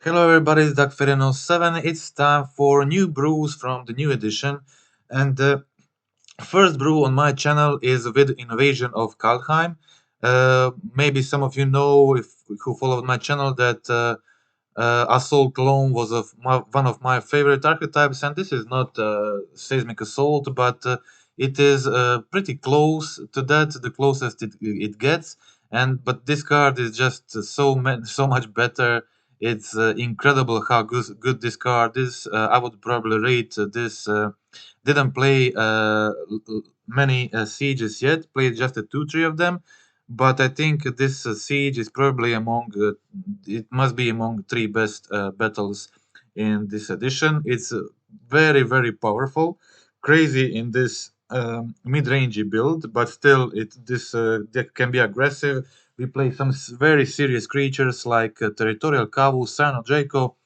Hello everybody, it's Duck7. It's time for new brews from the new edition. And the first brew on my channel is with Invasion of Kaldheim. Maybe some of you know, if who followed my channel, that Assault Clone was one of my favorite archetypes, and this is not Seismic Assault, but it is pretty close to that, the closest it gets. But this card is just so much better. It's incredible how good this card is. I would probably rate this. Didn't play many sieges yet. Played just two, three of them, but I think this siege is probably among it must be among three best battles in this edition. It's very powerful, crazy in this mid-rangey build, but still this deck can be aggressive. We play some very serious creatures like Territorial Kavu, Sano Draco,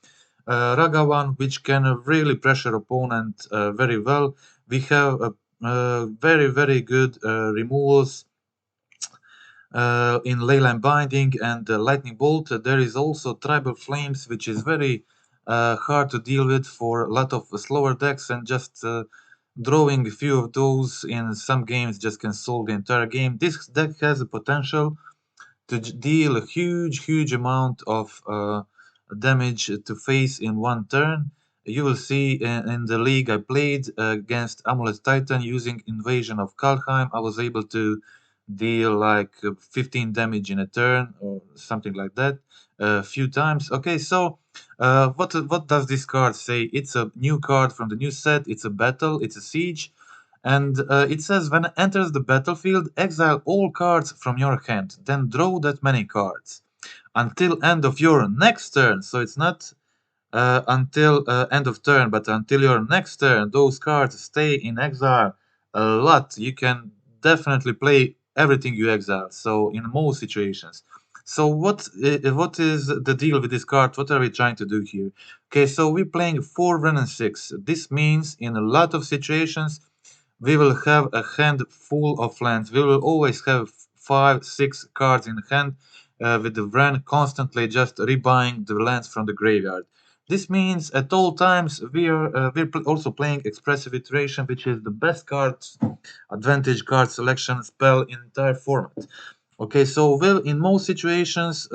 Ragavan, which can really pressure opponent very well. We have very good removals in Leyline Binding and Lightning Bolt. There is also Tribal Flames, which is very hard to deal with for a lot of slower decks, and just drawing a few of those in some games just can solve the entire game. This deck has the potential to deal a huge amount of damage to face in one turn. You will see in the league I played against Amulet Titan using Invasion of Kaldheim. I was able to deal like 15 damage in a turn or something like that a few times. Okay, so what does this card say? It's a new card from the new set. It's a battle. It's a siege. And it says when it enters the battlefield, exile all cards from your hand, then draw that many cards until end of your next turn. So it's not until end of turn, but until your next turn, those cards stay in exile a lot. You can definitely play everything you exile. So in most situations. So what is the deal with this card? What are we trying to do here? Okay, so we're playing 4 Wrenn and 6. This means in a lot of situations we will have a hand full of lands. We will always have 5, 6 cards in hand with the Wrenn constantly just rebuying the lands from the graveyard. This means at all times we're also playing Expressive Iteration, which is the best card advantage card selection spell in entire format. Okay, so well, in most situations,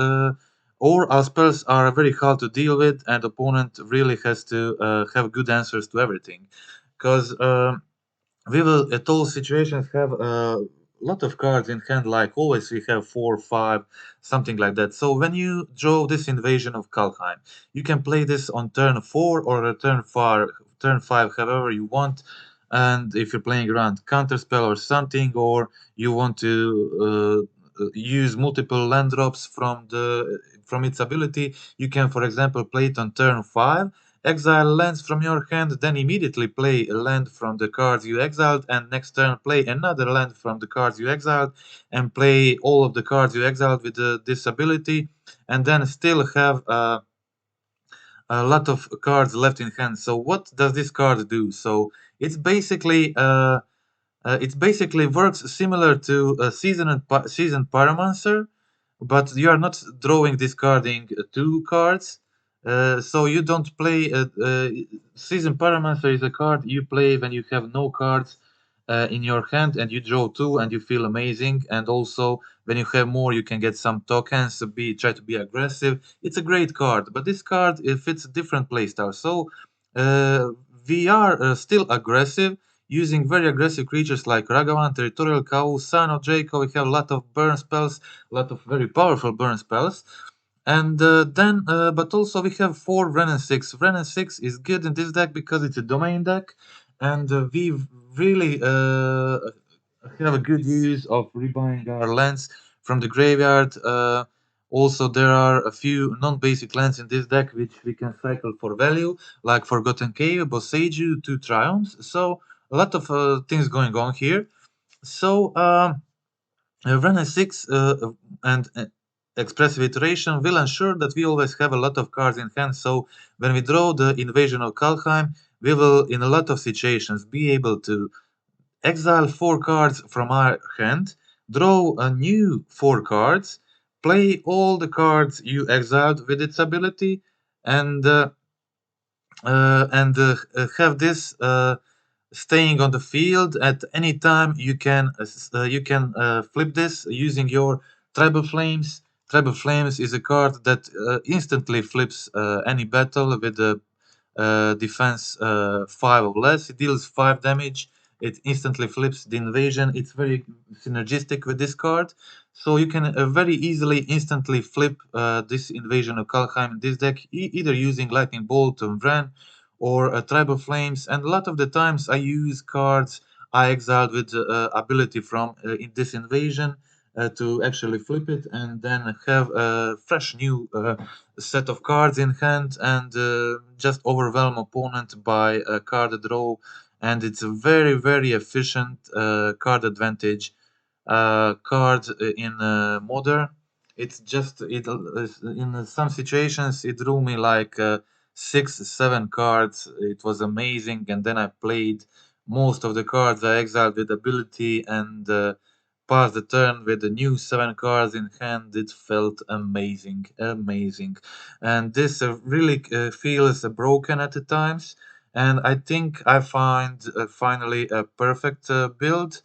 all our spells are very hard to deal with, and opponent really has to have good answers to everything, because we will at all situations have a lot of cards in hand, like always we have 4, 5, something like that. So when you draw this Invasion of Kaldheim, you can play this on turn 4 or turn 5, however you want. And if you're playing around counterspell or something, or you want to use multiple land drops from its ability, you can, for example, play it on turn 5, exile lands from your hand, then immediately play a land from the cards you exiled, and next turn play another land from the cards you exiled, and play all of the cards you exiled with this ability, and then still have a lot of cards left in hand. So what does this card do? So it's basically it basically works similar to a seasoned Pyromancer, but you are not drawing discarding 2 cards. So you don't play Seasoned Pyromancer is a card you play when you have no cards in your hand and you draw 2 and you feel amazing. And also when you have more, you can get some tokens to try to be aggressive. It's a great card, but this card fits a different playstyle. So uh, we are still aggressive, using very aggressive creatures like Ragavan, Territorial Cow, Son of Draco. We have a lot of burn spells, a lot of very powerful burn spells. And but also we have 4 Wrenn and 6. Wrenn and 6 is good in this deck because it's a domain deck, and we really have a good use of rebuying our lands from the graveyard. Also, there are a few non-basic lands in this deck which we can cycle for value, like Forgotten Cave, Boseiju, 2 Triumphs. So a lot of things going on here. So Wrenn and 6 and Expressive Iteration will ensure that we always have a lot of cards in hand. So when we draw the Invasion of Kaldheim, we will, in a lot of situations, be able to exile 4 cards from our hand, draw a new 4 cards, play all the cards you exiled with its ability, and have this staying on the field at any time. You can flip this using your tribal flames. Tribal flames is a card that instantly flips any battle with a defense 5 or less. It deals 5 damage. It instantly flips the invasion. It's very synergistic with this card. So you can very easily instantly flip this invasion of Kalheim in this deck, either using Lightning Bolt on Vren or Tribal Flames. And a lot of the times I use cards I exiled with ability from in this invasion to actually flip it and then have a fresh new set of cards in hand and just overwhelm opponent by a card draw. And it's a very efficient card advantage card in modern. It's just it in some situations it drew me like 6 7 cards. It was amazing, and then I played most of the cards I exiled with ability and passed the turn with the new 7 cards in hand. It felt amazing, and this really feels broken at the times. And I think I find finally a perfect build.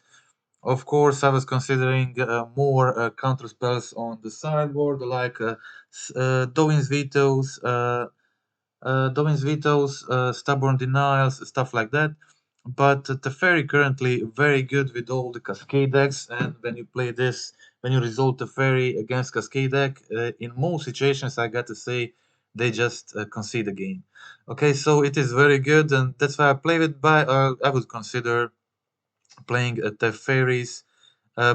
Of course, I was considering more counter spells on the sideboard, like Dovin's Vetoes, Stubborn Denials, stuff like that. But Teferi currently very good with all the Cascade decks, and when you play this, when you result Teferi against Cascade deck, in most situations, I got to say, they just concede the game. Okay, so it is very good, and that's why I play it by. I would consider playing Teferis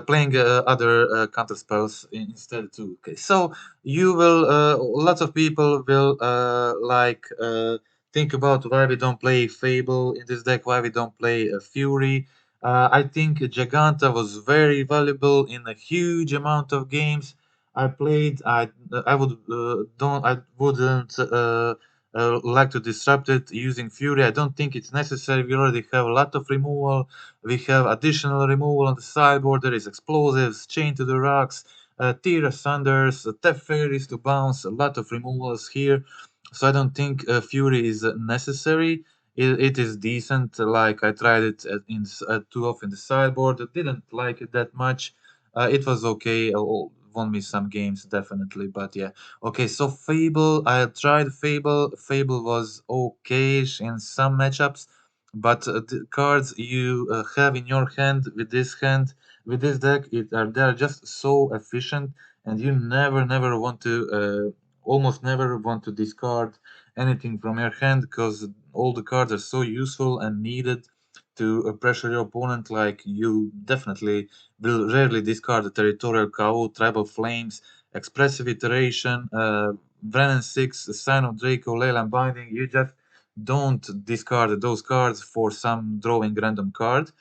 playing other counter spells instead too. Okay, so you will lots of people will think about why we don't play Fable in this deck, why we don't play Fury. I think Giganta was very valuable in a huge amount of games I played. I would don't I wouldn't like to disrupt it using Fury. I don't think it's necessary. We already have a lot of removal. We have additional removal on the sideboard. There is explosives, chain to the rocks, tear thunders, Teferi's to bounce, a lot of removals here. So I don't think Fury is necessary. It is decent. Like I tried it too often in the sideboard. I didn't like it that much. It was okay. Won me some games definitely, but yeah. Okay, so Fable. I tried Fable. Fable was okay in some matchups, but the cards you have in your hand with this deck, they are just so efficient, and you never want to almost never want to discard anything from your hand because all the cards are so useful and needed to pressure your opponent. Like you definitely will rarely discard the Territorial Cow, Tribal Flames, Expressive Iteration, Brennan 6, Sign of Draco, Leyland Binding. You just don't discard those cards for some drawing random card.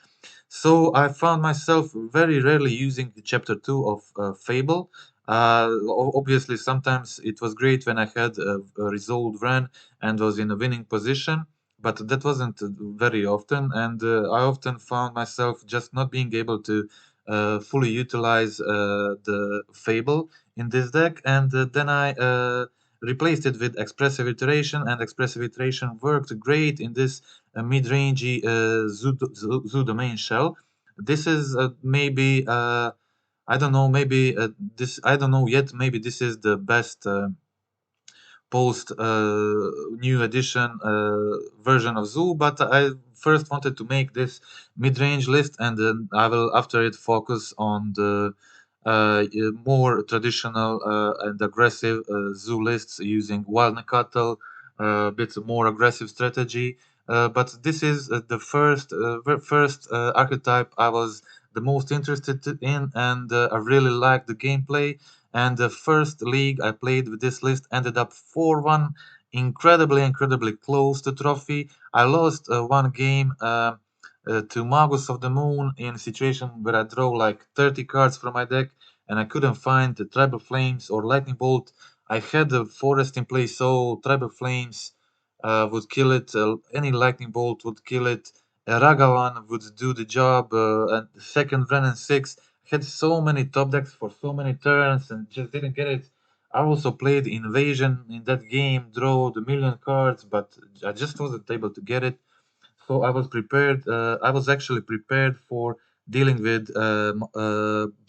So I found myself very rarely using chapter 2 of Fable. Obviously, sometimes it was great when I had a resolved run and was in a winning position, but that wasn't very often. And I often found myself just not being able to fully utilize the Fable in this deck. And then I replaced it with Expressive Iteration, and Expressive Iteration worked great in this mid-rangey zoo domain shell. This is maybe I don't know, maybe this I don't know yet. Maybe this is the best post new edition version of Zoo, but I first wanted to make this mid-range list, and then I will after it focus on the more traditional and aggressive Zoo lists using wild cattle, a bit more aggressive strategy. But this is the first archetype I was the most interested in, and I really liked the gameplay. And the first league I played with this list ended up 4-1, incredibly close to trophy. I lost one game to Magus of the Moon in a situation where I draw like 30 cards from my deck and I couldn't find the Tribal Flames or Lightning Bolt. I had the Forest in play, so Tribal Flames would kill it, any Lightning Bolt would kill it. Ragavan would do the job, and second Renan 6 had so many top decks for so many turns and just didn't get it. I also played Invasion in that game, draw the million cards, but I just wasn't able to get it. So I was prepared. I was actually prepared for dealing with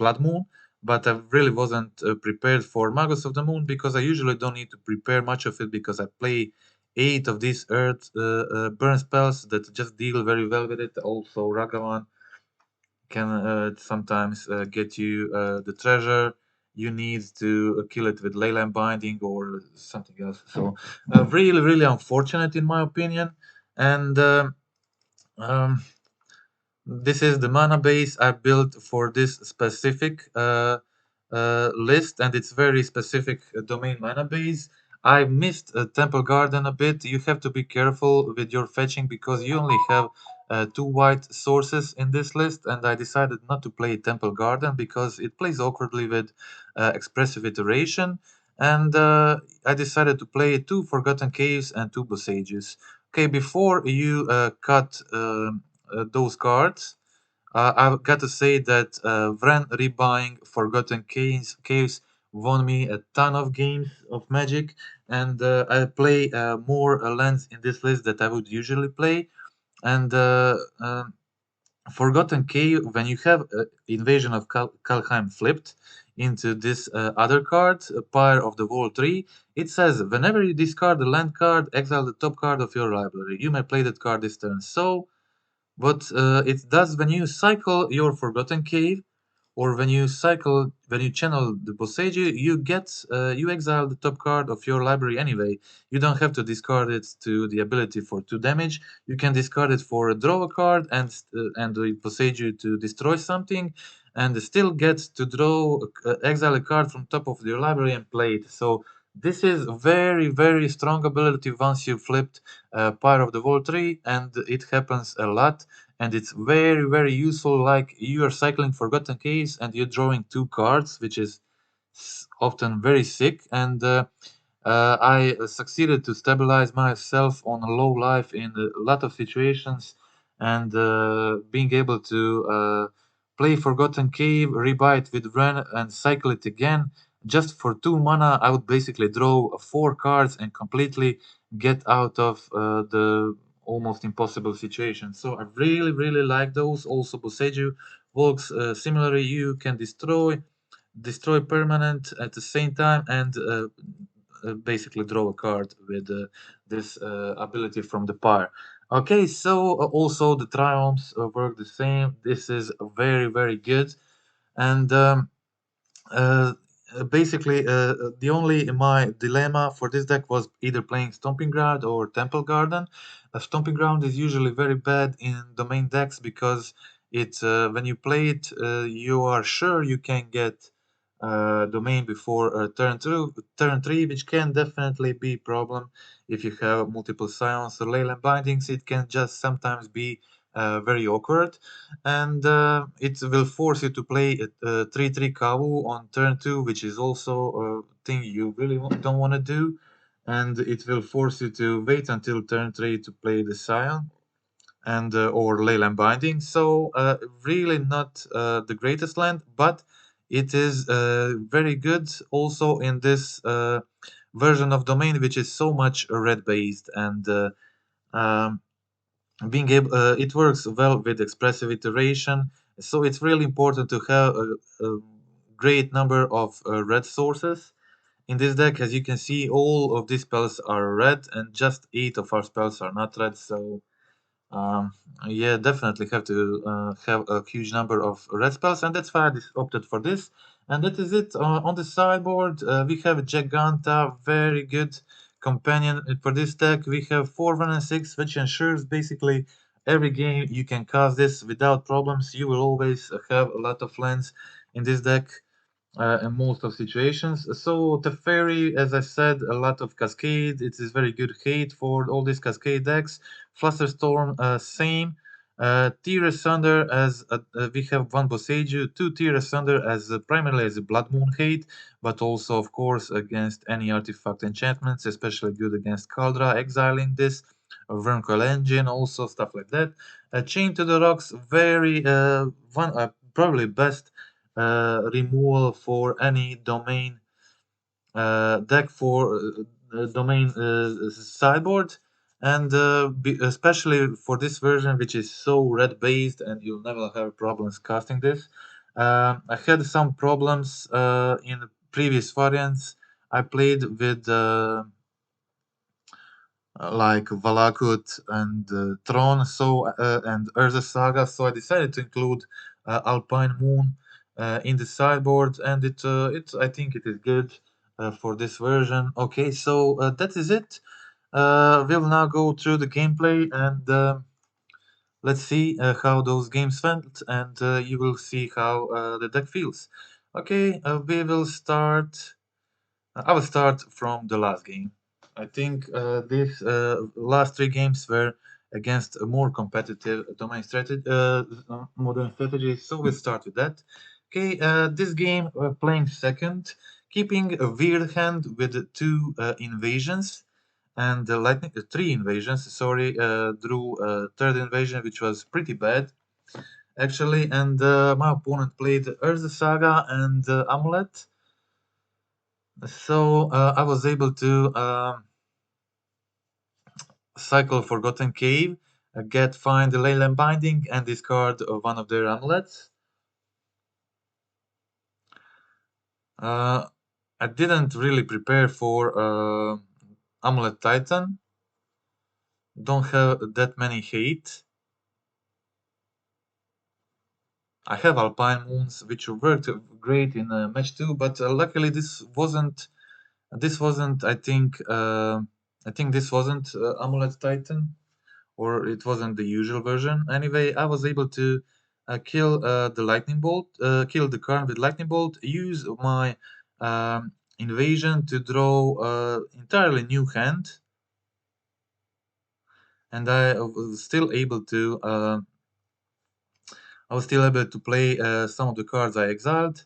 Blood Moon, but I really wasn't prepared for Magus of the Moon because I usually don't need to prepare much of it because I play 8 of these Earth burn spells that just deal very well with it. Also, Ragavan can sometimes get you the treasure you need to kill it with Leyline Binding or something else. So, really, really unfortunate in my opinion. And um, this is the mana base I built for this specific list, and it's very specific domain mana base. I missed Temple Garden a bit. You have to be careful with your fetching because you only have 2 white sources in this list, and I decided not to play Temple Garden because it plays awkwardly with Expressive Iteration, and I decided to play 2 Forgotten Caves and 2 Bosages. Okay, before you cut those cards, I've got to say that Vren rebuying Forgotten Caves won me a ton of games of Magic, and I play more lands in this list that I would usually play. And Forgotten Cave, when you have Invasion of Kalheim flipped into this other card, Pyre of the Wall 3, it says whenever you discard a land card, exile the top card of your library. You may play that card this turn. So, what it does when you cycle your Forgotten Cave, or when you channel the Boseiju, you exile the top card of your library anyway. You don't have to discard it to the ability for 2 damage. You can discard it for a draw a card and the Boseiju to destroy something, and still get to draw exile a card from top of your library and play it. So this is very very strong ability once you flipped Pyre of the Wall 3, and it happens a lot, and it's very very useful. Like you are cycling Forgotten Caves and you're drawing 2 cards, which is often very sick. And I succeeded to stabilize myself on a low life in a lot of situations, and being able to play Forgotten Cave, rebuy it with Ren, and cycle it again just for 2 mana. I would basically draw 4 cards and completely get out of the almost impossible situation. So I really, really like those. Also, Boseiju works similarly. You can destroy permanent at the same time and basically draw a card with this ability from the pyre. Okay, so also the triumphs work the same. This is very, very good. And uh, basically, the only my dilemma for this deck was either playing Stomping Ground or Temple Garden. Stomping Ground is usually very bad in domain decks because it when you play it, you are sure you can get domain before turn three, which can definitely be a problem if you have multiple Scions or Leyland Bindings. It can just sometimes be very awkward, and it will force you to play a 3/3 Kawu on turn 2, which is also a thing you really don't want to do, and it will force you to wait until turn 3 to play the Scion and or Leyland Binding. So really not the greatest land, but it is very good also in this version of domain, which is so much red based, and um, being able it works well with expressive iteration. So it's really important to have a great number of red sources in this deck. As you can see, all of these spells are red and just 8 of our spells are not red. So um, yeah, definitely have to have a huge number of red spells, and that's why I opted for this. And that is it. On the sideboard, we have Giganta, very good companion for this deck. We have 4 1 and 6, which ensures basically every game you can cast this without problems. You will always have a lot of lands in this deck in most of situations. So Teferi, as I said, a lot of Cascade. It is very good hate for all these Cascade decks. Flusterstorm, same. Tear Asunder as we have 1 Boseiju, 2 Tear Asunder as primarily as a Blood Moon hate, but also of course against any artifact enchantments, especially good against Kaldra, exiling this. Verncoil Engine, also stuff like that. Chain to the Rocks, very probably best removal for any domain deck for domain sideboard, and especially for this version, which is so red based, and you'll never have problems casting this. I had some problems in previous variants. I played with like Valakut and Tron, and Urza Saga. So I decided to include Alpine Moon in the sideboard, and it I think it is good for this version. Okay, so that is it. We'll now go through the gameplay, and let's see how those games went, and you will see how the deck feels. Okay, we will start. I will start from the last game. I think these last three games were against a more competitive domain strategy, modern strategy. So we'll start with that. Okay, this game playing second, keeping a weird hand with two invasions and lightning, three invasions. Sorry, drew third invasion, which was pretty bad actually. And my opponent played Urza Saga and Amulet. So I was able to cycle Forgotten Cave, find the Leyland Binding, and discard one of their amulets. I didn't really prepare for Amulet Titan. Don't have that many hate. I have Alpine Moons, which worked great in match 2, but luckily this wasn't. I think this wasn't Amulet Titan, or it wasn't the usual version. Anyway, I was able to kill the lightning bolt, kill the card with lightning bolt, use my invasion to draw entirely new hand, and I was still able to play some of the cards I exiled.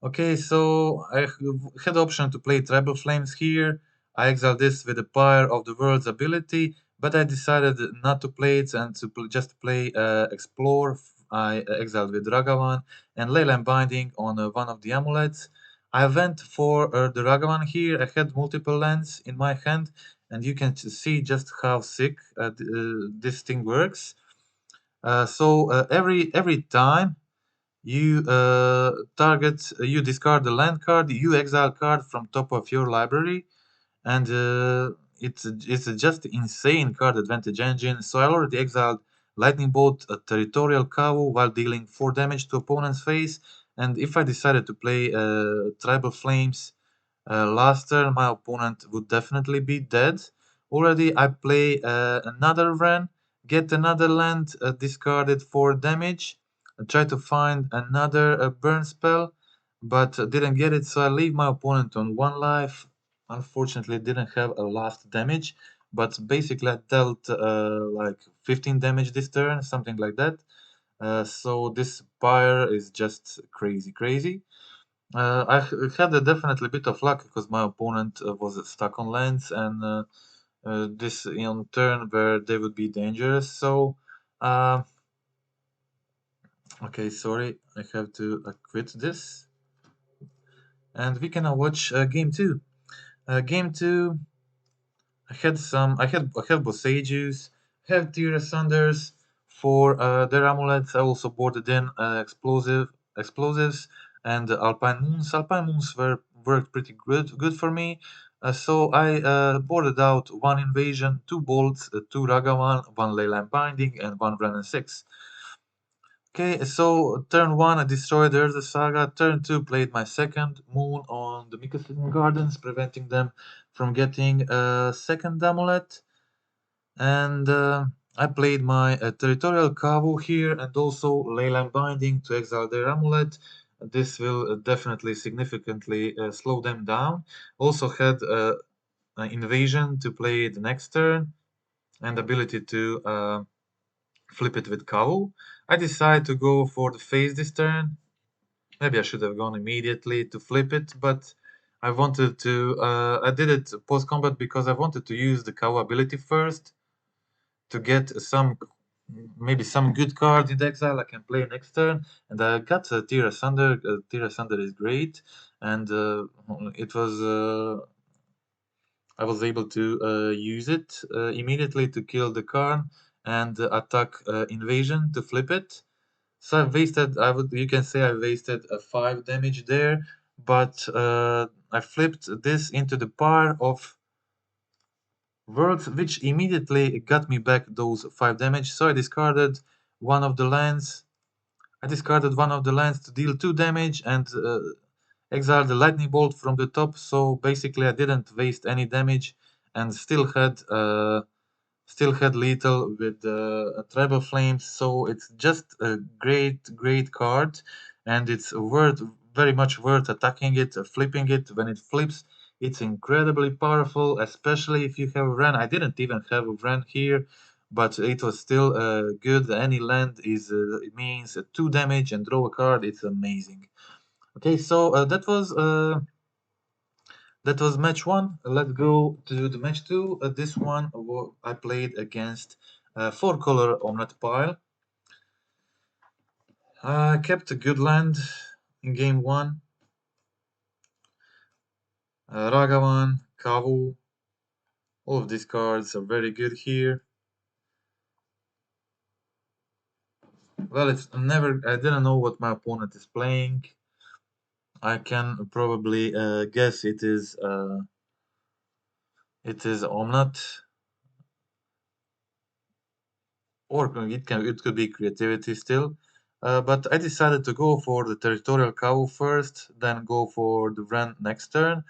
Okay, so I had the option to play Treble Flames here. I exiled this with the Pyre of the World's ability, but I decided not to play it and to just play Explore. I exiled with Ragavan and Leyland Binding on one of the amulets. I went for the Ragavan here. I had multiple lands in my hand, and you can see just how sick this thing works. Every time you discard the land card, you exile card from top of your library, and it's just insane card advantage engine. So I already exiled Lightning Bolt, a Territorial Cow, while dealing 4 damage to opponent's face. And if I decided to play Tribal Flames last turn, my opponent would definitely be dead. Already I play another Wren, get another land discarded for damage, try to find another burn spell, but didn't get it, so I leave my opponent on 1 life. Unfortunately, didn't have a last damage, but basically I dealt like 15 damage this turn, something like that. So this Pyre is just crazy, crazy. Had a definitely bit of luck because my opponent was stuck on lands, and this on turn where they would be dangerous. So, uh, okay, sorry, I have to quit this, and we can now watch game two. Game two, I have Bosages, have Tira Sunders for their amulets. I also boarded in explosives and Alpine Moons. Alpine Moons worked pretty good for me. So I boarded out 1 invasion, 2 bolts, 2 Ragavan, 1 Leyland Binding, and 1 Brennan 6. Okay, so turn 1 I destroyed Urza Saga. Turn 2 played my second moon on the Mycosynth Gardens, preventing them from getting a second amulet. And I played my Territorial Kavu here and also Leyland Binding to exile their amulet. This will definitely significantly slow them down. Also had an invasion to play the next turn and ability to flip it with Kavu. I decided to go for the face this turn. Maybe I should have gone immediately to flip it, but I wanted to. I did it post combat because I wanted to use the Kavu ability first to get maybe some good card in the exile I can play next turn. And I got Tira Sunder. Tira Sunder is great. and it was I was able to use it immediately to kill the card and attack invasion to flip it. So I wasted, you can say I wasted a 5 damage there, but I flipped this into the par of worlds, which immediately got me back those 5 damage. So I discarded one of the lands. I discarded one of the lands to deal 2 damage and exiled the lightning bolt from the top. So basically, I didn't waste any damage and still had lethal with Tribal Flames, so it's just a great card, and it's very much worth attacking it, flipping it. When it flips, it's incredibly powerful, especially if you have Wren. I didn't even have a Wren here, but it was still good. Any land it means 2 damage and draw a card. It's amazing. Okay, so that was match one. Let's go to the match two. This one I played against 4-color Omnath pile. I kept a good land in game one. Ragavan, Kavu. All of these cards are very good here. Well, I didn't know what my opponent is playing. I can probably guess it is Omnath, or it could be creativity still. But I decided to go for the territorial cow first, then go for the Wren next turn.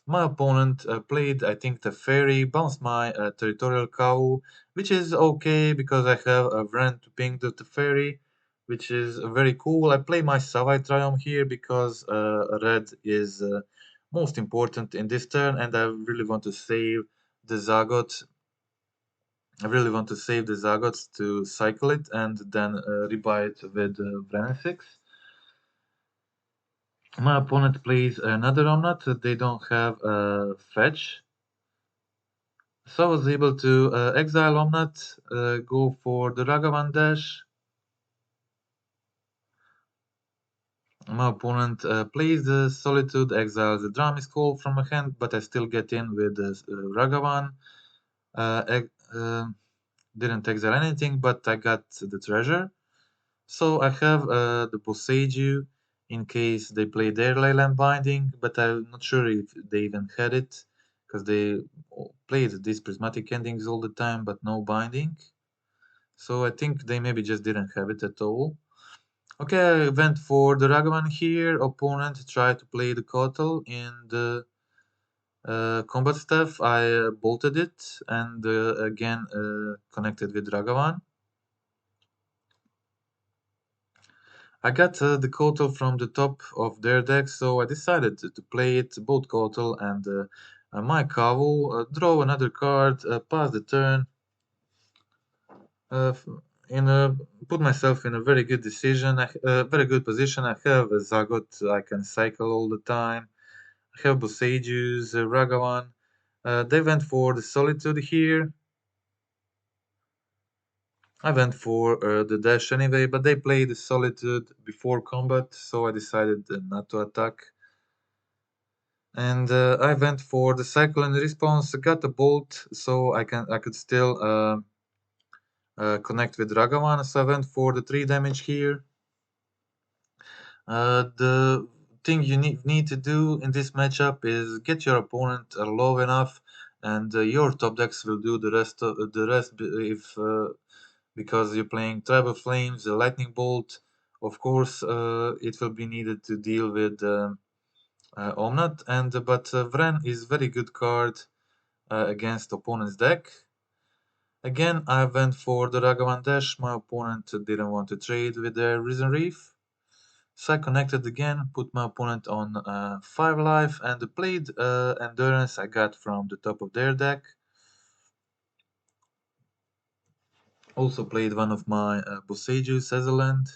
My opponent played, I think, the fairy, bounced my territorial cow, which is okay because I have a Wren to ping the fairy, which is very cool. I play my Savai Triumph here because red is most important in this turn, and I really want to save the Zagot. I really want to save the Zagots to cycle it and then rebuy it with Wren 6. My opponent plays another Omnath. They don't have a fetch. So I was able to exile Omnath, go for the Ragavan dash. My opponent plays the Solitude, exiles the Dramis Call from my hand, but I still get in with the Ragavan. Didn't exile anything, but I got the treasure. So I have the Boseiju in case they play their Leyland Binding, but I'm not sure if they even had it, because they played these prismatic endings all the time, but no binding. So I think they maybe just didn't have it at all. Okay, I went for the Ragavan here. Opponent tried to play the Kotal in the combat staff. I bolted it and again connected with Ragavan. I got the Kotal from the top of their deck, so I decided to play it, both Kotal and my Kavu, draw another card, pass the turn, uh, in a put myself in a very good very good position. I have a Zagot, I can cycle all the time. I have Boseijus, Ragavan. They went for the Solitude here. I went for the dash anyway, but they played the Solitude before combat, so I decided not to attack. And I went for the cycle in response, got a bolt, so I could still connect with Ragavan. So I went for the 3 damage here. The thing you need to do in this matchup is get your opponent low enough, and your top decks will do the rest. If because you're playing Tribal Flames, the Lightning Bolt, of course, it will be needed to deal with Omnath, but Vren is very good card against opponent's deck. Again, I went for the Ragavan Dash. My opponent didn't want to trade with their Risen Reef. So I connected again, put my opponent on 5 life, and played Endurance I got from the top of their deck. Also played one of my Boseijus as a land.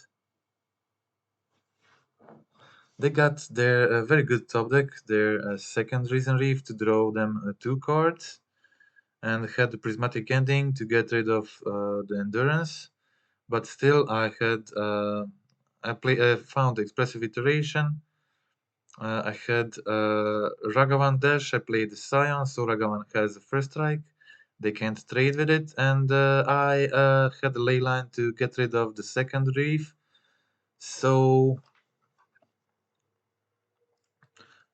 They got their very good top deck, their second Risen Reef to draw them 2 cards, and had the Prismatic Ending to get rid of the Endurance. But still, I found Expressive Iteration. I had Ragavan Dash. I played Scion, so Ragavan has the first strike. They can't trade with it, and I had a Leyline to get rid of the second Reef. So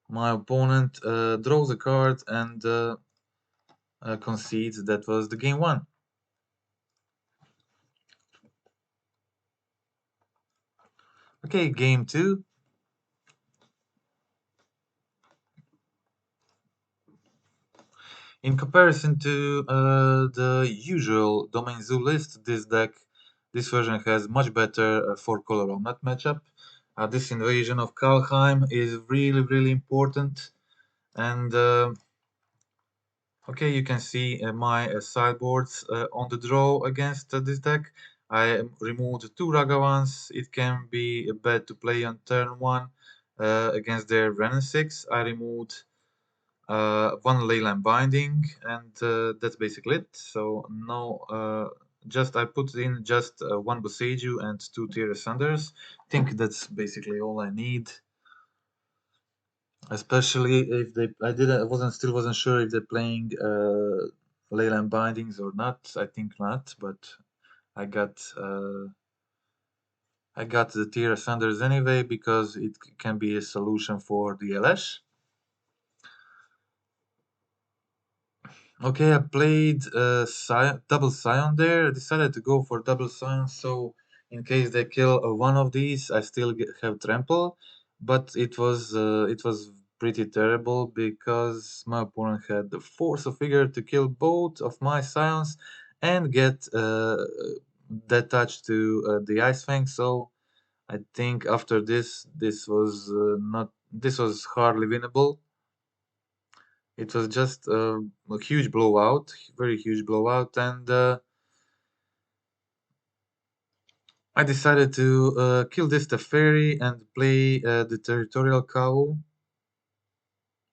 my opponent draws a card and concedes. That was the game one. Okay, game two. In comparison to the usual Domain Zoo list, this version has much better 4-color Omnath matchup. This invasion of Kalheim is really important, and okay, you can see my sideboards on the draw against this deck. I removed 2 Ragavans. It can be bad to play on turn 1 against their Renin 6. I removed 1 Leyline Binding, and that's basically it. So no, just I put in just 1 Boseiju and 2 Tier Sunders. I think that's basically all I need. Especially if they, I wasn't sure if they're playing Leyline Bindings or not. I think not, but I got the Tier Sunders anyway because it can be a solution for the LS. Okay, I played double Scion there. I decided to go for double Scion, so in case they kill one of these, I still have trample. But it was pretty terrible because my opponent had the force of figure to kill both of my Scions and get that touch to the Ice Fang. So I think after this was not this was hardly winnable. It was just a huge blowout, very huge blowout, and I decided to kill this Teferi and play the Territorial Cow,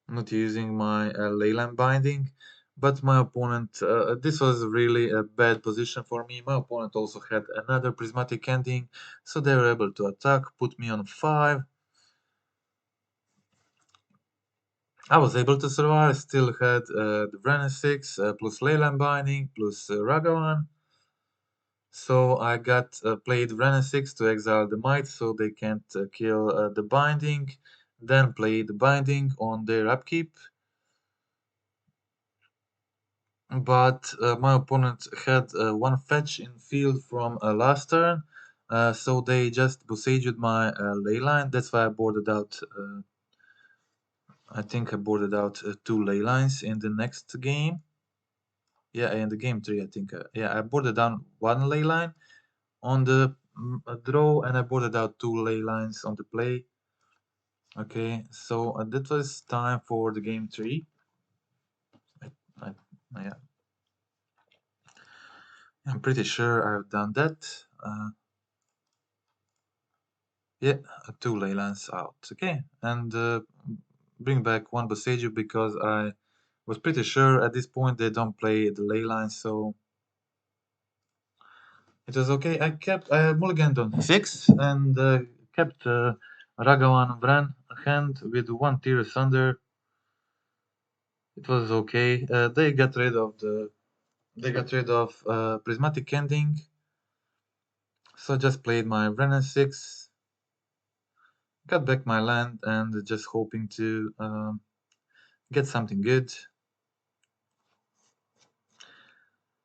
not using my Leyland Binding. But my opponent, this was really a bad position for me. My opponent also had another Prismatic Ending, so they were able to attack, put me on 5. I was able to survive, still had the Brennan 6 plus Leyland Binding plus Ragavan. So I got played Renin 6 to exile the Might so they can't kill the Binding. Then played the Binding on their upkeep. But my opponent had 1 fetch in field from last turn. So they just Boseijed my Leyline. That's why I boarded out. I think I boarded out 2 Leylines in the next game. Yeah, in the game 3, I think. Yeah, I boarded down 1 Leyline on the draw, and I boarded out 2 Leylines on the play. Okay, so that was time for the game 3. Yeah, I'm pretty sure I've done that. Yeah, 2 Leylines out. Okay, and bring back 1 Boseiju because I was pretty sure at this point they don't play the Leyline, so it was okay. I mulliganed on 6 and kept Ragavan Vran hand with 1 Tier Thunder. It was okay. They got rid of Prismatic Ending, so I just played my Renin 6, got back my land, and just hoping to get something good.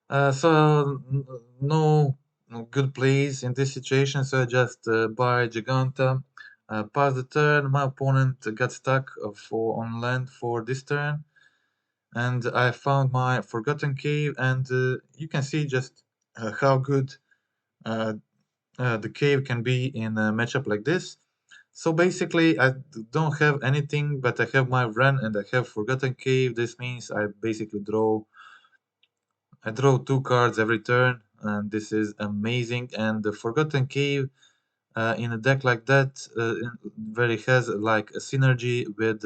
So no good plays in this situation, so I just buy Giganta, pass the turn. My opponent got stuck on land for this turn, and I found my Forgotten Cave, and you can see just how good the cave can be in a matchup like this. So basically, I don't have anything, but I have my Wren and I have Forgotten Cave. This means I basically draw 2 cards every turn, and this is amazing. And the Forgotten Cave in a deck like that, where it has like a synergy with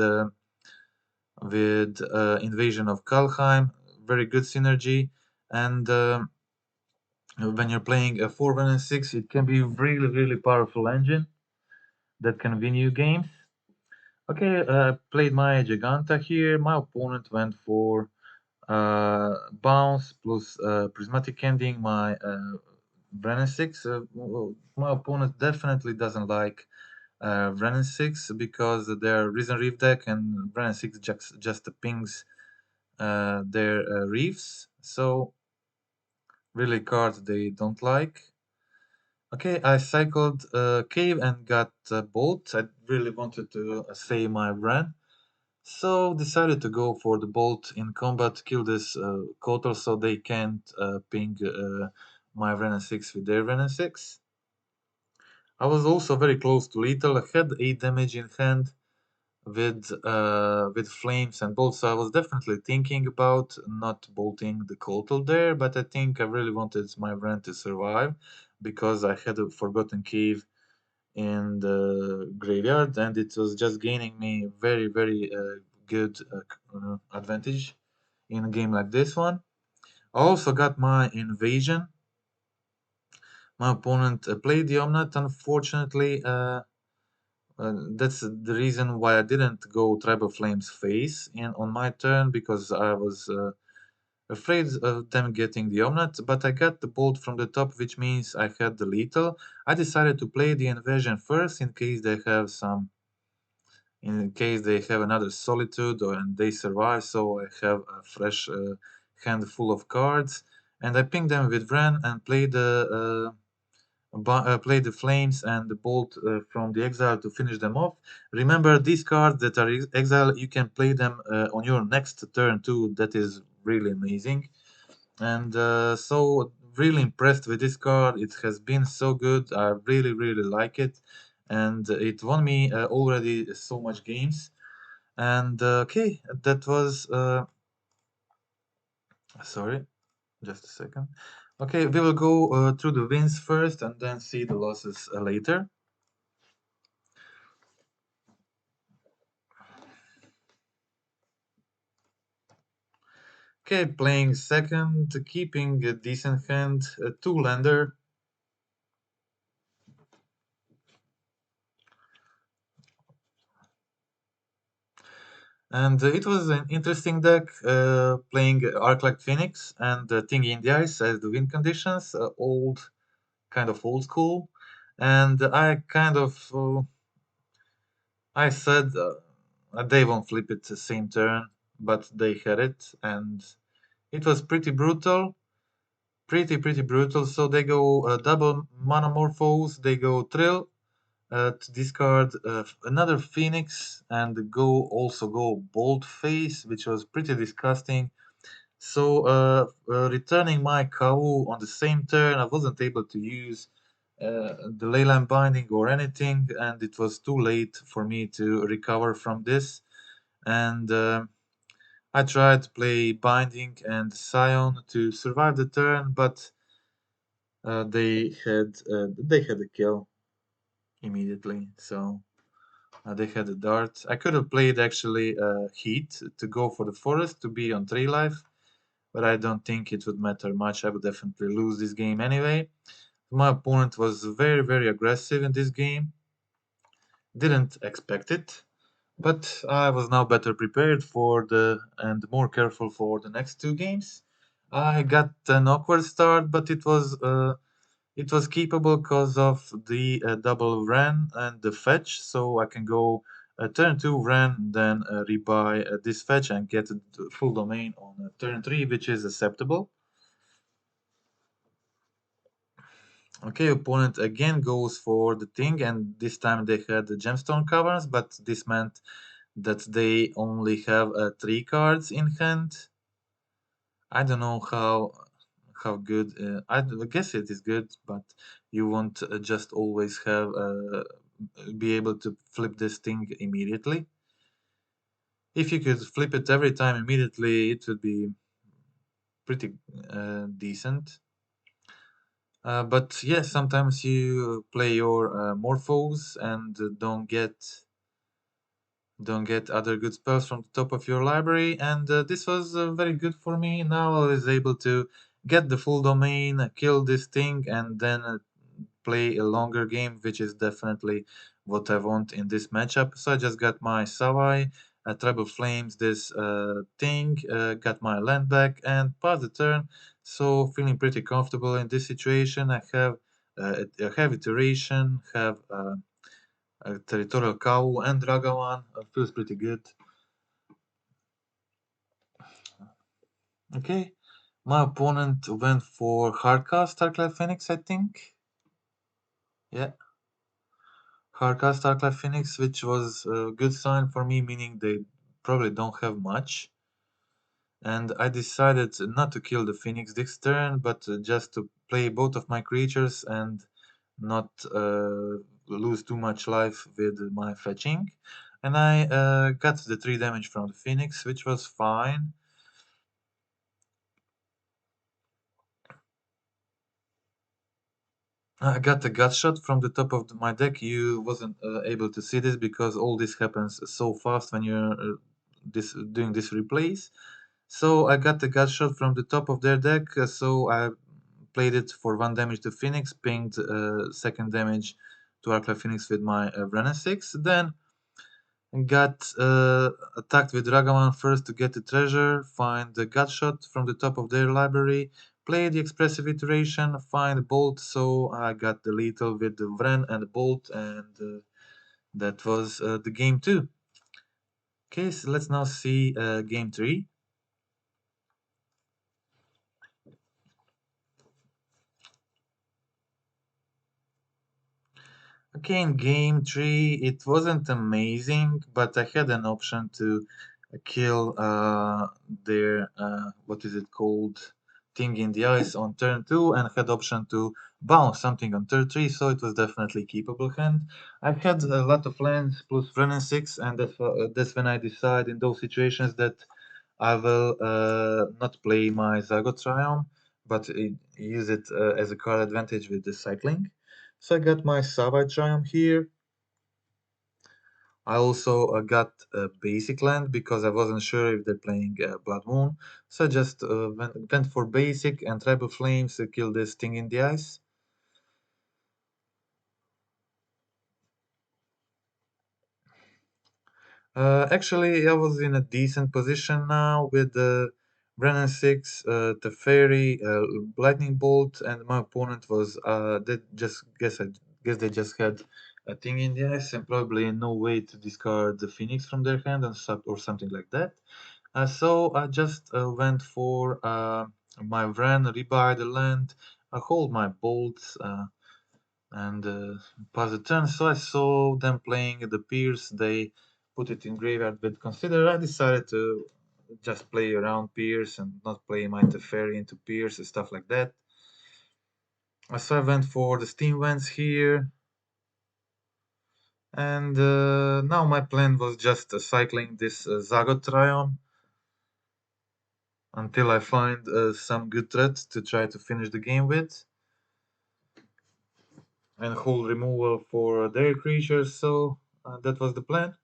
Invasion of Kalheim, very good synergy. And when you're playing a 4 1 and 6, it can be really powerful engine that can win you games. Okay, played my Giganta here. My opponent went for bounce plus prismatic ending my Brennan 6. My opponent definitely doesn't like Brennan 6 because their Risen Reef deck and Brennan 6 just pings their reefs. So, really cards they don't like. Okay, I cycled Cave and got Bolt. I really wanted to save my Bren. So decided to go for the bolt in combat, kill this Kotal so they can't ping my Renan 6 with their Renan 6. I was also very close to lethal. I had 8 damage in hand with flames and bolts, so I was definitely thinking about not bolting the Kotal there, but I think I really wanted my Ren to survive because I had a Forgotten Cave in the graveyard, and it was just gaining me very good advantage in a game like this one. I also got my invasion. My opponent played the Omnath. Unfortunately, that's the reason why I didn't go Tribal Flames face in on my turn because I was afraid of them getting the Omnath, but I got the bolt from the top, which means I had the lethal. I decided to play the invasion first in case they have some in case they have another solitude and they survive, so I have a fresh handful of cards. And I ping them with Vren and play the flames and the bolt from the exile to finish them off. Remember, these cards that are exile, you can play them on your next turn too. That is really amazing. And so really impressed with this card. It has been so good. I really like it, and it won me already so much games. And okay, that was sorry, just a second. Okay, we will go through the wins first and then see the losses later. Okay, playing second, keeping a decent hand, a two-lander. And it was an interesting deck, playing Arclight Phoenix and Thingy in the Ice as the win conditions, kind of old school. And I said they won't flip it the same turn, but they had it, and it was pretty brutal. Pretty brutal. So they go double Monomorphose, they go Trill to discard another Phoenix, and go Bold Face, which was pretty disgusting. So returning my Kau on the same turn, I wasn't able to use the Leyline Binding or anything, and it was too late for me to recover from this. And I tried to play Binding and Scion to survive the turn, but they had a kill immediately. So they had a dart. I could have played actually Heat to go for the forest to be on 3 life, but I don't think it would matter much. I would definitely lose this game anyway. My opponent was very aggressive in this game. Didn't expect it, but I was now better prepared for the and more careful for the next 2 games. I got an awkward start, but it was keepable because of the double ran and the fetch, so I can go turn 2 ran, then rebuy this fetch and get the full domain on turn 3, which is acceptable. Okay, opponent again goes for the thing, and this time they had the gemstone covers, but this meant that they only have 3 cards in hand. I don't know how good. I guess it is good, but you won't just always have be able to flip this thing immediately. If you could flip it every time immediately, it would be pretty decent. But yeah, sometimes you play your morphos and don't get other good spells from the top of your library, and this was very good for me. Now I was able to get the full domain, kill this thing, and then play a longer game, which is definitely what I want in this matchup. So I just got my Savai, Tribal Flames, this thing, got my land back, and pass the turn. So feeling pretty comfortable in this situation. I have a heavy iteration, have a territorial cow and Dragawan. Feels pretty good. Okay, my opponent went for Hardcast Starclad Phoenix, I think. Yeah, Hardcast Starclad Phoenix, which was a good sign for me, meaning they probably don't have much. And I decided not to kill the Phoenix this turn, but just to play both of my creatures and not lose too much life with my fetching. And I got the 3 damage from the Phoenix, which was fine. I got a gut shot from the top of my deck. You wasn't able to see this because all this happens so fast when you're doing this replays. So I got the gut shot from the top of their deck. So I played it for 1 damage to Phoenix, pinged 2nd damage to Arclight Phoenix with my Brennan 6. Then got attacked with Ragavan first to get the treasure, find the gut shot from the top of their library, play the expressive iteration, find bolt, so I got the lethal with the Vren and the bolt, and that was the game 2. Okay, so let's now see game 3. Okay, in game 3, it wasn't amazing, but I had an option to kill their, what is it called, thing in the ice on turn 2, and had option to bounce something on turn 3, so it was definitely keepable hand. I had a lot of lands plus Brennan 6, and that's when I decide in those situations that I will not play my Zagot Triumph, but use it as a card advantage with the cycling. So I got my Savai Triumph here. I also got a basic land because I wasn't sure if they're playing Blood Moon. So I just went for basic and Tribal Flames to kill this thing in the ice. Actually, I was in a decent position now with the Brennan 6, Teferi, Lightning Bolt, and my opponent was, they just I guess they just had a thing in the ice and probably no way to discard the Phoenix from their hand or something like that. So I just went for my Vren, rebuy the land, hold my bolts, and pass the turn. So I saw them playing the Pierce. They put it in graveyard, but consider I decided to just play around Pierce and not play my Teferi into Pierce and stuff like that. So I went for the Steam Vents here. And now my plan was just cycling this Zagot Triumph until I find some good threat to try to finish the game with. And hold removal for their creatures, so that was the plan.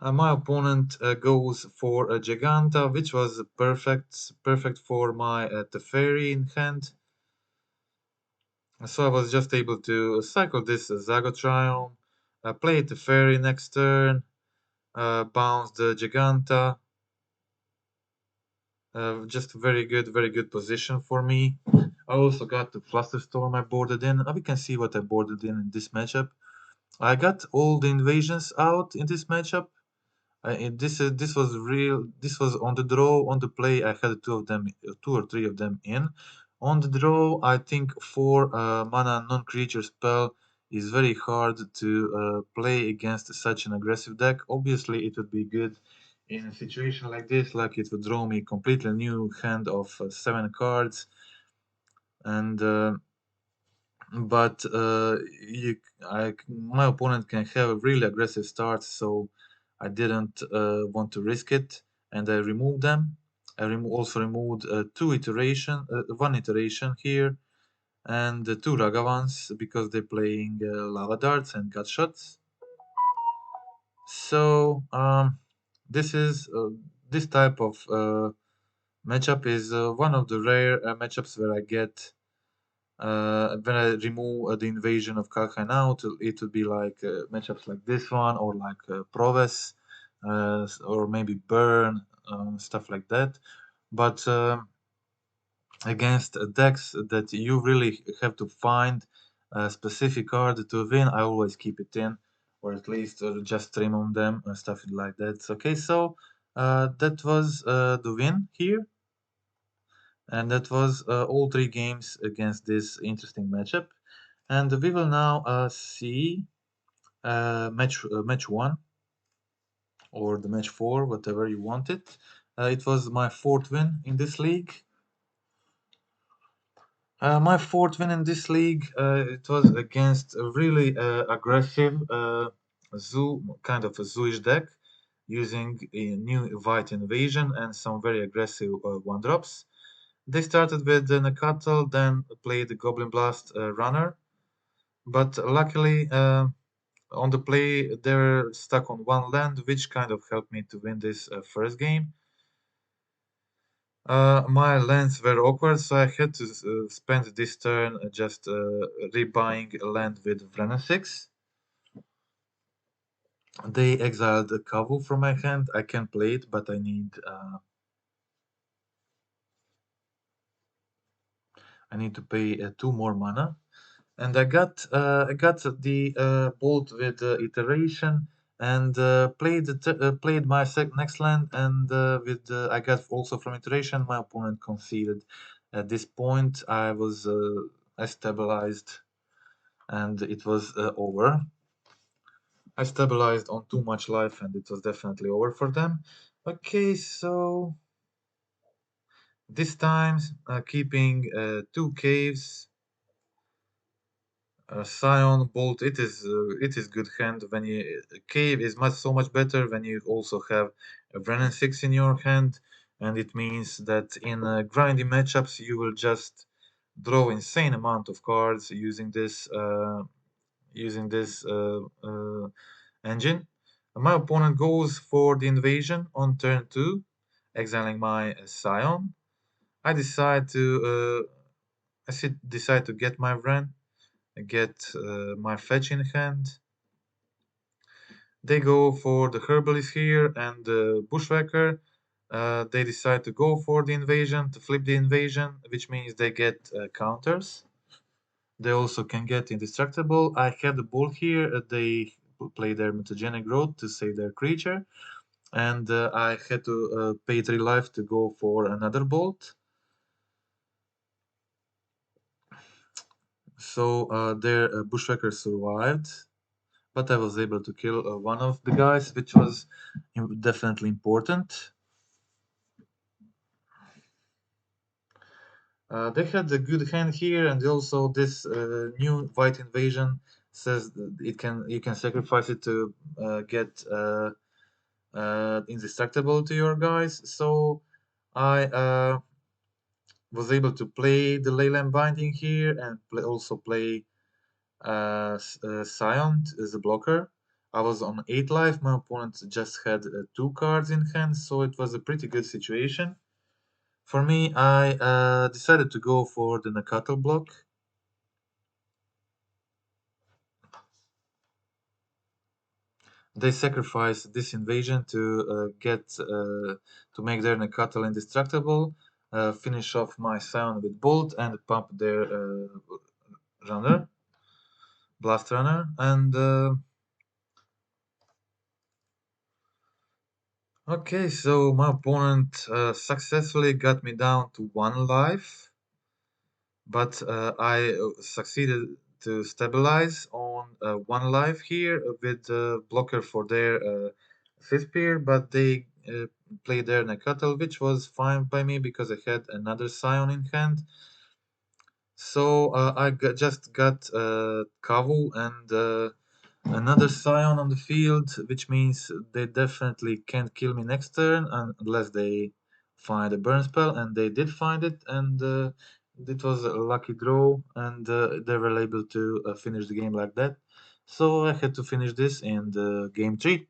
My opponent goes for a Giganta, which was perfect for my Teferi in hand. So I was just able to cycle this Zago Triumph, play Teferi next turn, bounce the Giganta. Just very good position for me. I also got the Flusterstorm I boarded in. We can see what I boarded in this matchup. I got all the invasions out in this matchup. This was real. This was on the draw. On the play, I had two or three of them in. On the draw, I think 4 mana non-creature spell is very hard to play against such an aggressive deck. Obviously, it would be good in a situation like this, like it would draw me completely new hand of 7 cards, and but my opponent can have a really aggressive start, so I didn't want to risk it, and I removed them. Also removed one iteration here, and 2 Ragavans because they're playing lava darts and gut shots. So this is this type of matchup is one of the rare matchups where I get when I remove the invasion of Kalkhain out, it would be like matchups like this one, or like Proves, or maybe Burn, stuff like that. But against decks that you really have to find a specific card to win, I always keep it in, or at least just stream on them and stuff like that. Okay, so that was the win here. And that was all three games against this interesting matchup. And we will now see match one, or the match four, whatever you want it. It was my fourth win in this league. My fourth win in this league, it was against a really aggressive zoo, kind of a zooish deck, using a new white invasion and some very aggressive one drops. They started with the Nakatal, then played the Goblin Blast runner, but luckily on the play they're stuck on one land, which kind of helped me to win this first game. My lands were awkward, so I had to spend this turn just rebuying a land with Vrenna 6. They exiled a Kavu from my hand. I can play it, but I need to pay 2 more mana. And I got the bolt with iteration, and played my next land, and with I got also from iteration. My opponent conceded. At this point, I stabilized, and it was over. I stabilized on too much life, and it was definitely over for them. Okay, so this time keeping 2 caves. Scion Bolt, it is good hand when you Cave is so much better when you also have a Brennan 6 in your hand, and it means that in grindy matchups you will just draw insane amount of cards using this engine. My opponent goes for the invasion on turn 2, exiling my Scion. I decide to get my Wren, get my fetch in hand. They go for the herbalist here and the bushwhacker. They decide to go for the invasion, to flip the invasion, which means they get counters. They also can get indestructible. I had the bull here. They play their mutagenic growth to save their creature. And I had to pay 3 life to go for another bolt. So their bushwhacker survived, but I was able to kill one of the guys, which was definitely important. They had a good hand here, and also this new white invasion says that you can sacrifice it to get indestructible to your guys. So I was able to play the Leyland Binding here, and also play Scion as a blocker. I was on 8 life. My opponent just had 2 cards in hand, so it was a pretty good situation. For me, I decided to go for the Nakatal block. They sacrifice this invasion to to make their Nakatal indestructible, finish off my Scion with Bolt, and pump their runner, Blast Runner, and okay, so my opponent successfully got me down to 1 life, but I succeeded to stabilize on 1 life here with blocker for their fifth spear, but they played their Nakatal, which was fine by me because I had another Scion in hand. So just got Kavu and another Scion on the field, which means they definitely can't kill me next turn unless they find a burn spell, and they did find it, and it was a lucky draw, and they were able to finish the game like that. So I had to finish this in the game 3.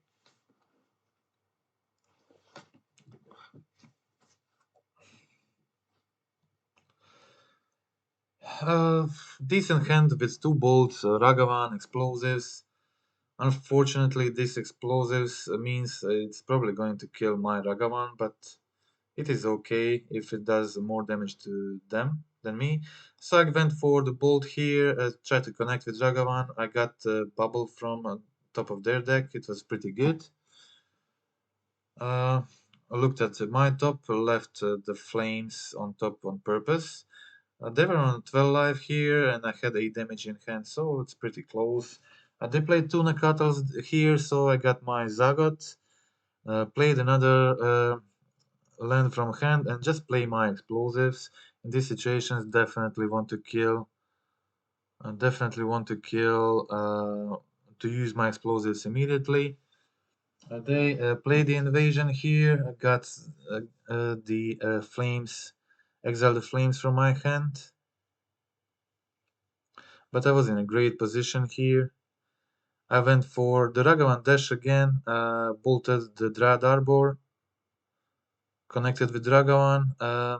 Uh, Decent hand with 2 bolts, Ragavan, explosives. Unfortunately, this explosives means it's probably going to kill my Ragavan, but it is okay if it does more damage to them than me. So I went for the bolt here, tried to connect with Ragavan. I got a bubble from top of their deck. It was pretty good. I looked at my top, left the flames on top on purpose. They were on 12 life here, and I had 8 damage in hand, so it's pretty close. They played two Nakatas here, so I got my Zagot. Played another land from hand, and just play my explosives. In these situations, definitely want to kill. To use my explosives immediately. They played the invasion here. I got the flames, exile the flames from my hand. But I was in a great position here. I went for the Ragavan dash again, bolted the Drad Arbor, connected with Ragavan. I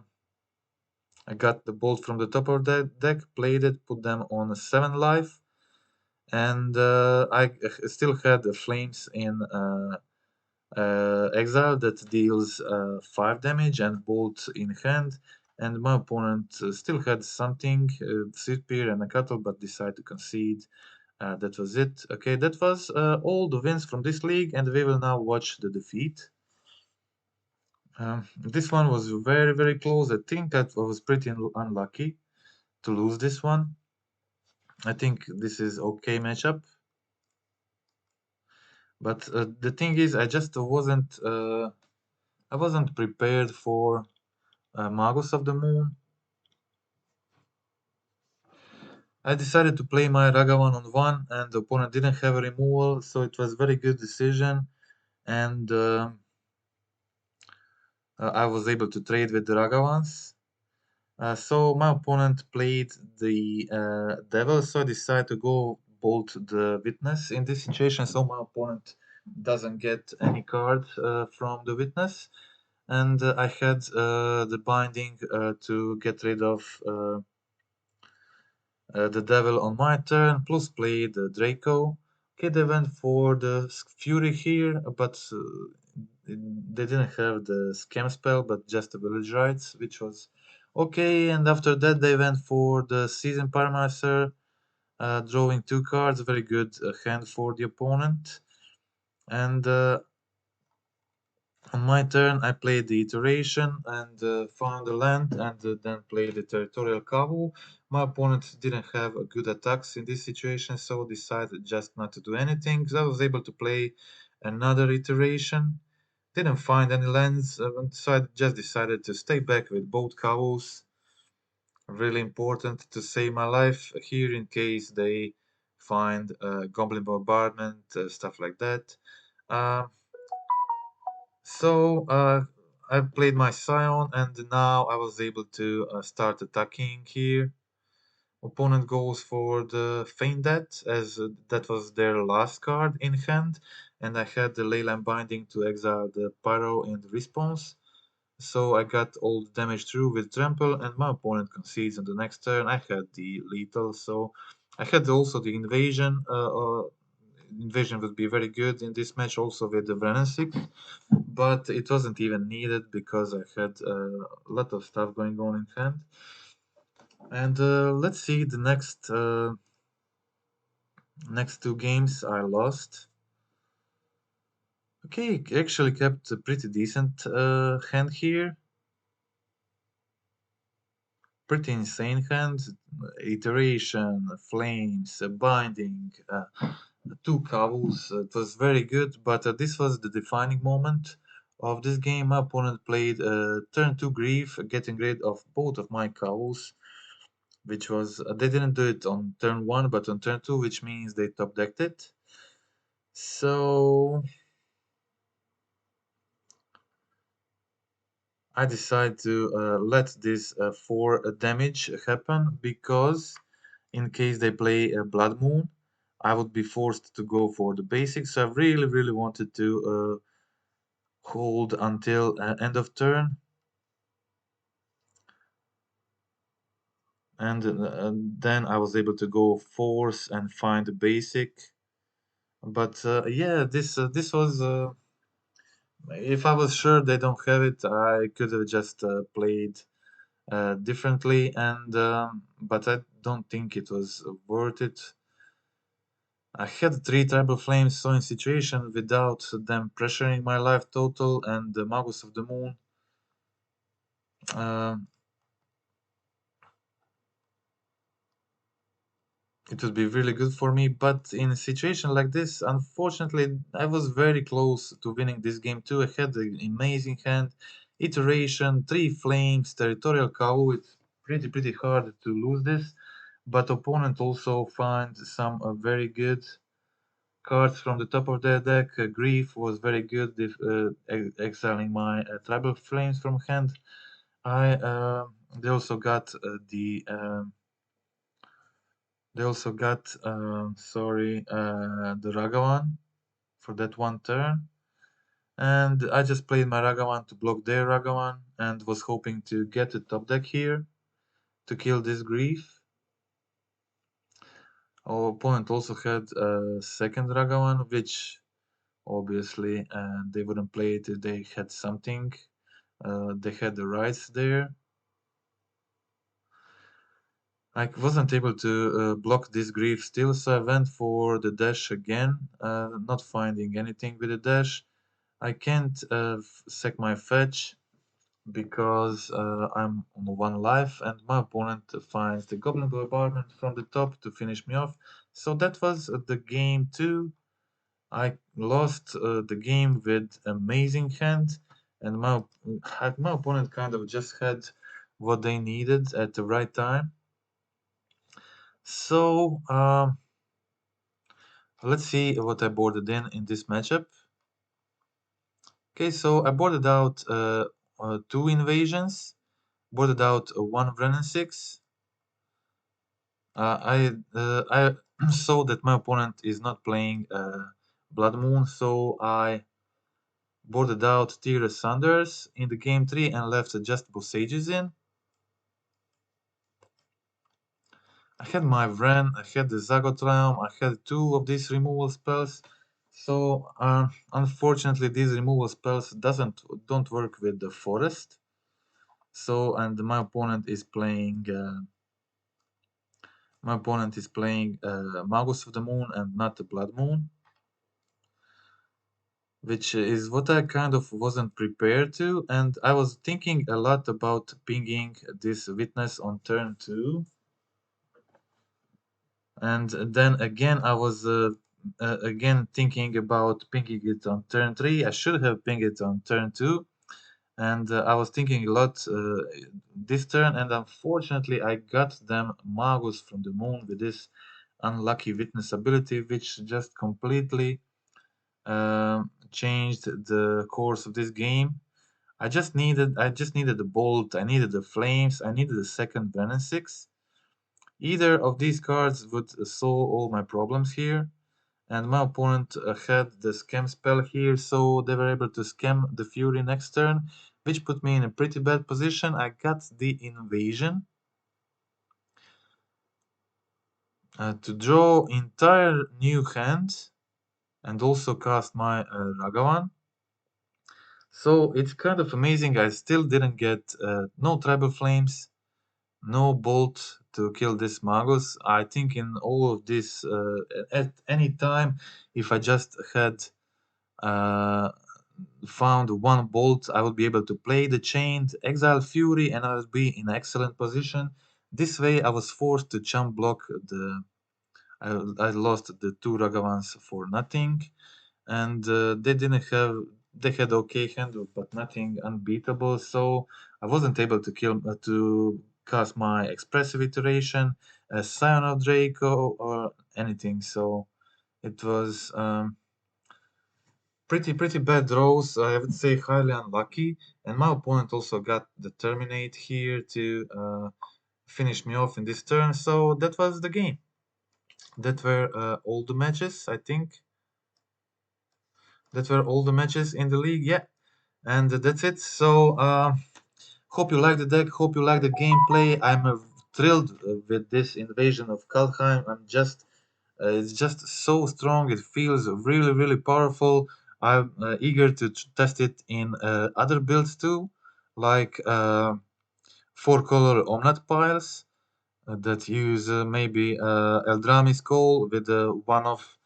got the bolt from the top of the deck, played it, put them on 7 life, and I still had the flames in exile that deals 5 damage and bolt in hand. And my opponent still had something, Spear and a Cattle, but decided to concede. That was it. Okay, that was all the wins from this league, and we will now watch the defeat. This one was very, very close. I think I was pretty unlucky to lose this one. I think this is okay matchup. But the thing is, I just wasn't prepared for Magus of the Moon. I decided to play my Ragavan on 1, and the opponent didn't have a removal, so it was very good decision. And I was able to trade with the Ragavans. So my opponent played the Devil, so I decided to go bolt the Witness in this situation, so my opponent doesn't get any card from the Witness. And I had the binding to get rid of the Devil on my turn, plus play the Draco. Okay, they went for the Fury here, but they didn't have the Scam spell, but just the Village Rites, which was okay. And after that, they went for the Season Pyromancer, drawing 2 cards, very good hand for the opponent. And on my turn, I played the Iteration and found a land, and then played the Territorial Cavu. My opponent didn't have good attacks in this situation, so decided just not to do anything. So I was able to play another Iteration. Didn't find any lands, so I just decided to stay back with both Cavus. Really important to save my life here in case they find Goblin Bombardment, stuff like that. Uh, so I played my Scion, and now I was able to start attacking here. Opponent goes for the Feign Death, as that was their last card in hand, and I had the Leyline Binding to exile the Pyro in response. So I got all the damage through with Trample, and my opponent concedes on the next turn. I had the Lethal, so I had also the Invasion. Invasion would be very good in this match also with the Brennan 6, but it wasn't even needed because I had a lot of stuff going on in hand. And let's see the next 2 games I lost. Okay, actually kept a pretty decent hand here. Pretty insane hand. Iteration, flames, binding, 2 Cavus. It was very good, but this was the defining moment of this game. My opponent played turn 2 Grief, getting rid of both of my Cavus, which was they didn't do it on turn 1, but on turn 2, which means they top decked it. So I decided to let this 4 damage happen because in case they play a Blood Moon, I would be forced to go for the basics. So I really, really wanted to hold until end of turn. and then I was able to go force and find the basic. But yeah, this was if I was sure they don't have it, I could have just played differently, and but I don't think it was worth it. I had three tribal flames, so in situation without them pressuring my life total and the Magus of the Moon. um it would be really good for me, but in a situation like this, unfortunately, I was very close to winning this game too. I had an amazing hand, iteration, three flames, territorial cow. It's pretty hard to lose this, but opponent also finds some very good cards from the top of their deck. Grief was very good, if, exiling my tribal flames from hand. I they also got the Ragavan for that one turn. And I just played my Ragavan to block their Ragavan and was hoping to get the top deck here to kill this Grief. Our opponent also had a second Ragavan, which obviously they wouldn't play it if they had something. They had the rights there. I wasn't able to block this Grief still, so I went for the dash again, not finding anything with the dash. I can't sack my fetch because I'm on one life, and my opponent finds the Goblin Bombardment from the top to finish me off. So that was the game 2. I lost the game with amazing hand, and my opponent kind of just had what they needed at the right time. So let's see what I boarded in this matchup. Okay, so I boarded out 2 invasions, boarded out 1 Brennan 6. I saw that my opponent is not playing Blood Moon, so I boarded out Tier Sanders in the game 3 and left Adjustable Sages in. I had my Vren, I had the Zagot Realm, I had 2 of these removal spells. So unfortunately, these removal spells don't work with the forest. So and my opponent is playing Magus of the Moon and not the Blood Moon, which is what I kind of wasn't prepared to. And I was thinking a lot about pinging this Witness on turn 2. And then again, I was again thinking about pinging it on turn 3. I should have pinged it on turn 2. And I was thinking a lot this turn, and unfortunately, I got them Magus from the Moon with this unlucky Witness ability, which just completely changed the course of this game. I just needed the bolt, I needed the flames, I needed the second Venom 6. Either of these cards would solve all my problems here, and my opponent had the scam spell here, so they were able to scam the Fury next turn, which put me in a pretty bad position. I got the invasion to draw entire new hand and also cast my Ragavan. So it's kind of amazing. I still didn't get no Tribal Flames, no Bolt to kill this Magus. I think in all of this, at any time, if I just had found one Bolt, I would be able to play the Chained, exile Fury, and I would be in excellent position. This way, I was forced to chump block the. I lost the 2 Ragavans for nothing, and they didn't have. They had okay hand, but nothing unbeatable. So I wasn't able to cast my expressive iteration, Scion of Draco, or anything. So it was pretty bad draws. I would say highly unlucky. And my opponent also got the Terminate here to finish me off in this turn. So that was the game. That were all the matches, I think. That were all the matches in the league, yeah. And that's it. So hope you like the deck. Hope you like the gameplay. I'm thrilled with this invasion of Kaldheim. It's just so strong. It feels really, really powerful. I'm eager to test it in other builds too, like 4-color Omnath piles that use maybe Eldrami's Call with one of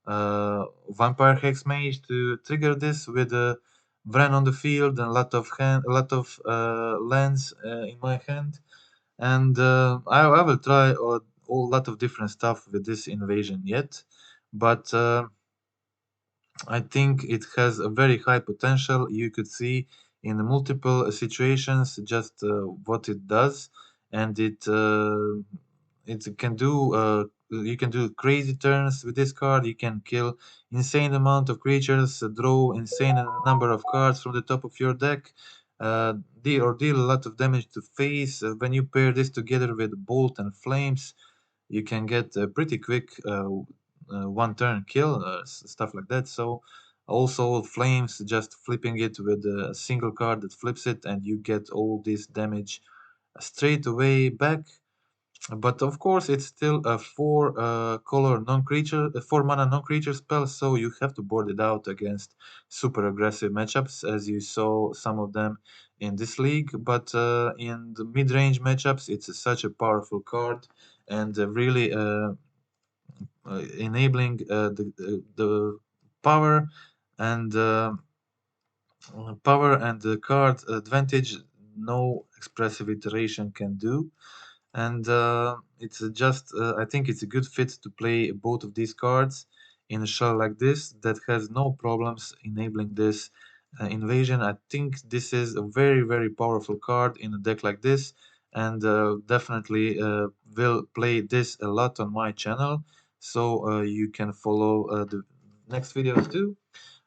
Vampire Hex Mage to trigger this with Vren on the field and a lot of lands in my hand. And I will try a whole lot of different stuff with this invasion yet, but I think it has a very high potential. You could see in the multiple situations just what it does, and it can do. You can do crazy turns with this card. You can kill insane amount of creatures, draw insane number of cards from the top of your deck, deal a lot of damage to face. When you pair this together with Bolt and Flames, you can get a pretty quick one turn kill, stuff like that. So also Flames, just flipping it with a single card that flips it, and you get all this damage straight away back. But of course, it's still a 4 mana non-creature spell, so you have to board it out against super aggressive matchups, as you saw some of them in this league. But in the mid-range matchups, it's such a powerful card, and really enabling the power and the card advantage no expressive iteration can do. And it's just I think it's a good fit to play both of these cards in a shell like this that has no problems enabling this invasion. I think this is a very, very powerful card in a deck like this, and definitely will play this a lot on my channel, so you can follow the next videos too,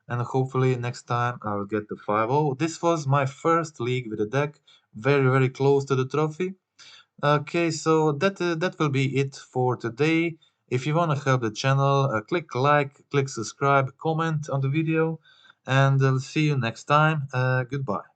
and hopefully next time I'll get the 5-0. This was my first league with a deck, very, very close to the trophy. Okay, so that will be it for today. If you want to help the channel, click like, click subscribe, comment on the video, and I'll see you next time. Goodbye.